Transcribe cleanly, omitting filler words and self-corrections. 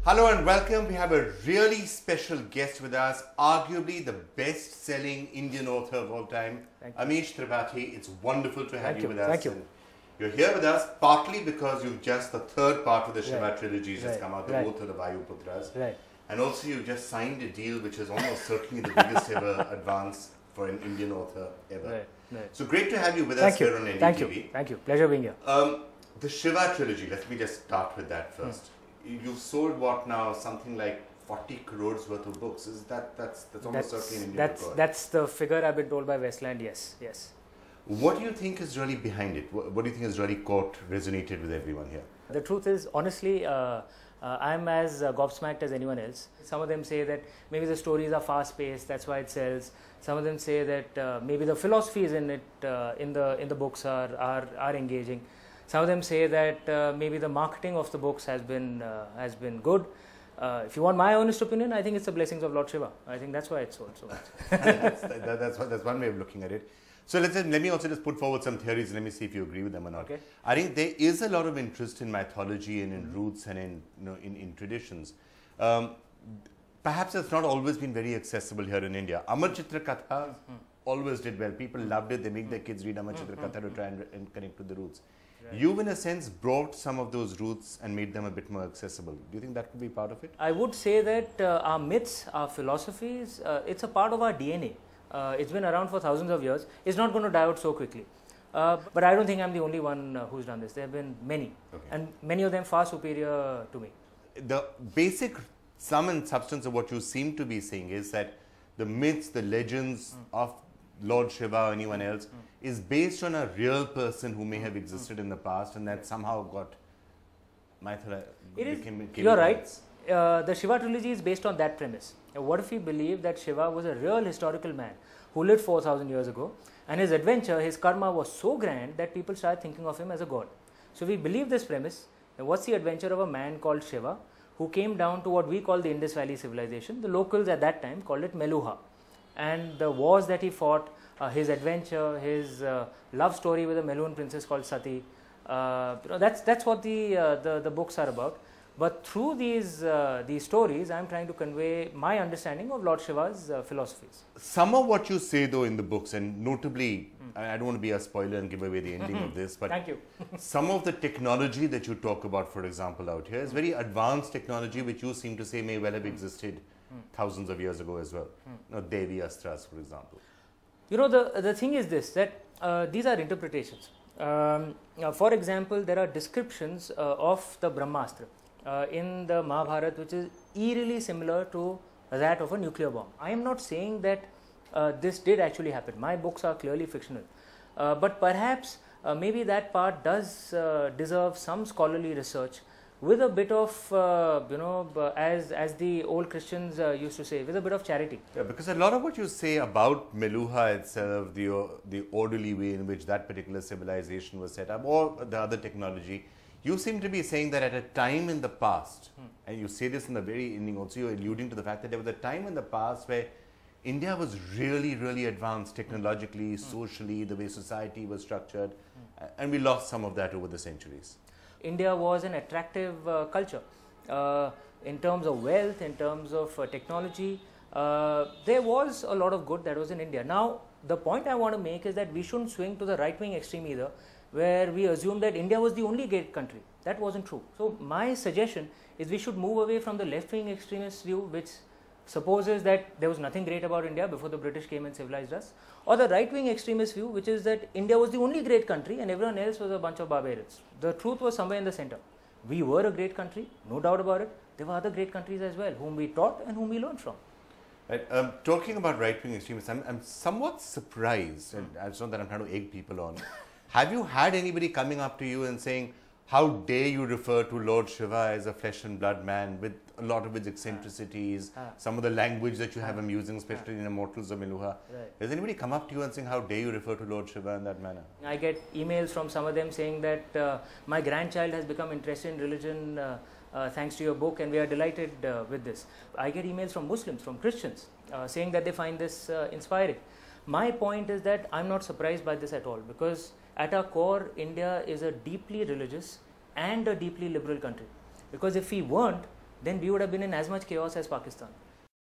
Hello and welcome. We have a really special guest with us, arguably the best-selling Indian author of all time, Amish Tripathi. It's wonderful to have you with us. Thank you. And you're here with us partly because you've just, the third part of the Shiva trilogy has just come out, the Oath of the Vayuputras. Right. And also you just signed a deal which is almost certainly the biggest ever advance for an Indian author ever. So great to have you with us here on NDTV. Thank you. Pleasure being here. The Shiva trilogy, let me just start with that first. You've sold what now? Something like 40 crores worth of books. Is that's almost certainly an Indian record. That's the figure I've been told by Westland. Yes. What do you think is really behind it? What do you think has really resonated with everyone here? The truth is, honestly, I'm as gobsmacked as anyone else. Some of them say that maybe the stories are fast-paced, that's why it sells. Some of them say that maybe the philosophies in it, in the books are engaging. Some of them say that maybe the marketing of the books has been good. If you want my honest opinion, I think it's the blessings of Lord Shiva. I think that's why it's sold so much. that's one way of looking at it. So let me also just put forward some theories and let me see if you agree with them or not. Okay. I think there is a lot of interest in mythology and in roots and in traditions. Perhaps it's not always been very accessible here in India. Amar Chitra Katha always did well. People loved it. They make their kids read Amar Chitra Katha to try and connect with the roots. Right. You've in a sense brought some of those roots and made them a bit more accessible. Do you think that could be part of it? I would say that our myths, our philosophies, it's a part of our DNA. It's been around for thousands of years. It's not going to die out so quickly. But I don't think I'm the only one who's done this. There have been many, and many of them far superior to me. The basic sum and substance of what you seem to be saying is that the myths, the legends of Lord Shiva or anyone else is based on a real person who may have existed in the past and that somehow got You're right. The Shiva trilogy is based on that premise. What if we believe that Shiva was a real historical man who lived 4,000 years ago, and his adventure, his karma was so grand that people started thinking of him as a god. So we believe this premise. What's the adventure of a man called Shiva who came down to what we call the Indus Valley civilization? The locals at that time called it Meluha. And the wars that he fought, his adventure, his love story with a Meluan princess called Sati, that's what the books are about. But through these stories, I am trying to convey my understanding of Lord Shiva's philosophies. Some of what you say though in the books, and notably, I don't want to be a spoiler and give away the ending of this, but thank you. Some of the technology that you talk about, for example, out here is very advanced technology which you seem to say may well have existed thousands of years ago as well. Devi Astras, for example. You know, the thing is this, that these are interpretations. For example, there are descriptions of the Brahmastra in the Mahabharata, which is eerily similar to that of a nuclear bomb. I am not saying that this did actually happen. My books are clearly fictional. But perhaps maybe that part does deserve some scholarly research with a bit of, as the old Christians used to say, with a bit of charity. Yeah, because a lot of what you say about Meluha itself, the orderly way in which that particular civilization was set up, or the other technology, you seem to be saying that at a time in the past, and you say this in the very ending also, you're alluding to the fact that there was a time in the past where India was really, really advanced technologically, socially, the way society was structured, and we lost some of that over the centuries. India was an attractive culture in terms of wealth, in terms of technology. There was a lot of good that was in India. Now, the point I want to make is that we shouldn't swing to the right-wing extreme either, where we assume that India was the only great country. That wasn't true. So, my suggestion is we should move away from the left-wing extremist view, which supposes that there was nothing great about India before the British came and civilized us, or the right-wing extremist view, which is that India was the only great country and everyone else was a bunch of barbarians. The truth was somewhere in the center. We were a great country, no doubt about it. There were other great countries as well, whom we taught and whom we learned from. Right. Talking about right-wing extremists, I'm somewhat surprised, and it's not that I'm trying to egg people on. Have you had anybody coming up to you and saying, how dare you refer to Lord Shiva as a flesh and blood man with a lot of his eccentricities, some of the language that you have him using, especially in Immortals of Meluha. Right. Does anybody come up to you and saying, how dare you refer to Lord Shiva in that manner? I get emails from some of them saying that my grandchild has become interested in religion thanks to your book, and we are delighted with this. I get emails from Muslims, from Christians, saying that they find this inspiring. My point is that I'm not surprised by this at all, because at our core, India is a deeply religious and a deeply liberal country. Because if we weren't, then we would have been in as much chaos as Pakistan.